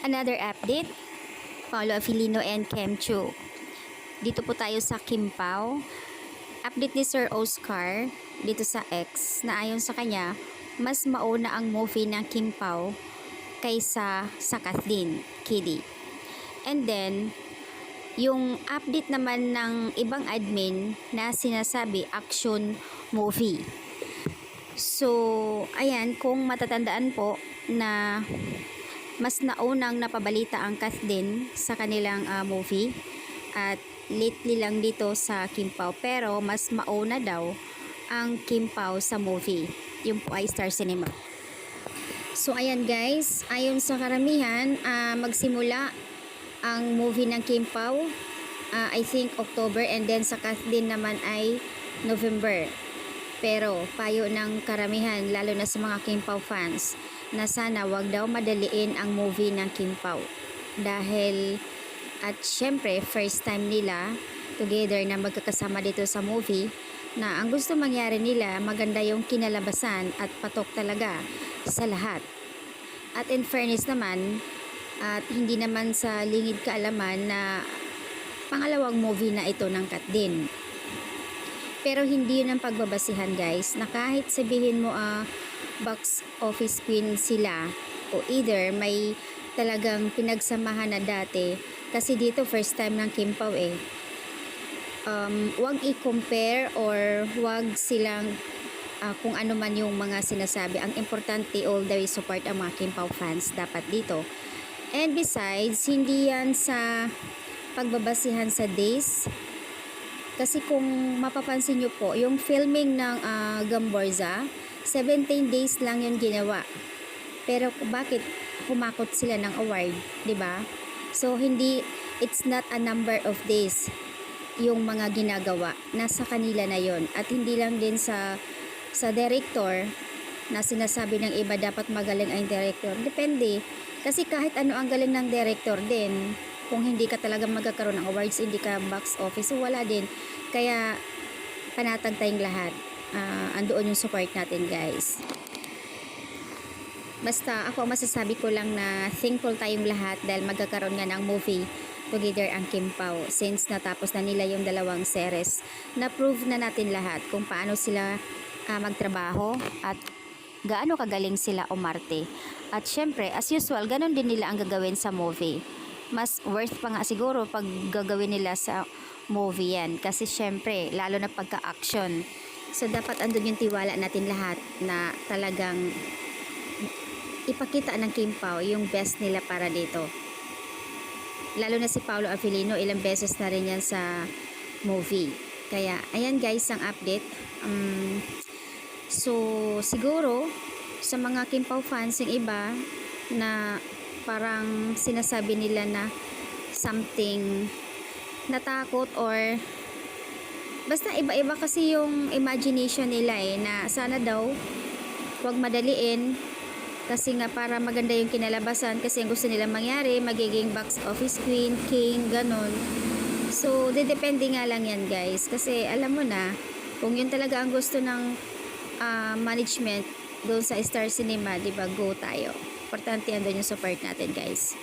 Another update, Paolo Avellino and Kem Chu. Dito po tayo sa Kim Pao. Update ni Sir Oscar dito sa X na ayon sa kanya, mas mauna ang movie ng Kim Pao kaysa sa Kathleen Kiddy. And then, yung update naman ng ibang admin na sinasabi action movie. So, ayan, kung matatandaan po na mas naunang napabalita ang Kathleen sa kanilang movie at lately lang dito sa Kim Pao, pero mas mauna daw ang Kim Pao sa movie, yung po ay Star Cinema. So ayan guys, ayon sa karamihan, magsimula ang movie ng Kim Pao, I think October, and then sa Kathleen naman ay November. Pero payo ng karamihan, lalo na sa mga Kim Pao fans, na sana wag daw madaliin ang movie ng Kim Pao. Dahil, at syempre, first time nila together na magkakasama dito sa movie, na ang gusto mangyari nila, maganda yung kinalabasan at patok talaga sa lahat. At in fairness naman, at hindi naman sa lingid kaalaman na pangalawang movie na ito ng Kathleen. Pero hindi yun ang pagbabasihan guys, na kahit sabihin mo box office queen sila, o either may talagang pinagsamahan na dati, kasi dito first time ng Kim Pao wag i-compare or wag silang kung ano man yung mga sinasabi. Ang importante, all the way support ang mga Kim Pao fans dapat dito. And besides, hindi yan sa pagbabasihan sa days. Kasi kung mapapansin nyo po, yung filming ng Gamborza, 17 days lang yung ginawa. Pero bakit kumakot sila ng award, 'di ba? So it's not a number of days yung mga ginagawa. Nasa kanila na yon. At hindi lang din sa director na sinasabi ng iba dapat magaling ang director. Depende. Kasi kahit ano ang galing ng director din, kung hindi ka talaga magkakaroon ng awards, hindi ka box office, so wala din. Kaya panatag tayong lahat. Andoon yung support natin guys. Basta ako masasabi ko lang na thankful tayong lahat dahil magkakaroon nga ng movie together ang Kim Pao, since natapos na nila yung dalawang series. Na-prove na natin lahat kung paano sila magtrabaho at gaano kagaling sila umarte. At syempre, as usual, ganun din nila ang gagawin sa movie. Mas worth pa nga siguro pag gagawin nila sa movie yan. Kasi syempre, lalo na pagka-action. So, dapat andun yung tiwala natin lahat na talagang ipakita ng Kim Pao yung best nila para dito. Lalo na si Paolo Avellino, ilang beses na rin yan sa movie. Kaya, ayan guys, ang update. So, siguro, sa mga Kim Pao fans, yung iba na parang sinasabi nila na something natakot or basta iba-iba kasi yung imagination nila na sana daw wag madaliin kasi nga para maganda yung kinalabasan, kasi ang gusto nila mangyari magiging box office queen, king, ganon. So depende nga lang yan guys, kasi alam mo na kung yun talaga ang gusto ng management doon sa Star Cinema, diba, go tayo. Importante yan doon yung support natin guys.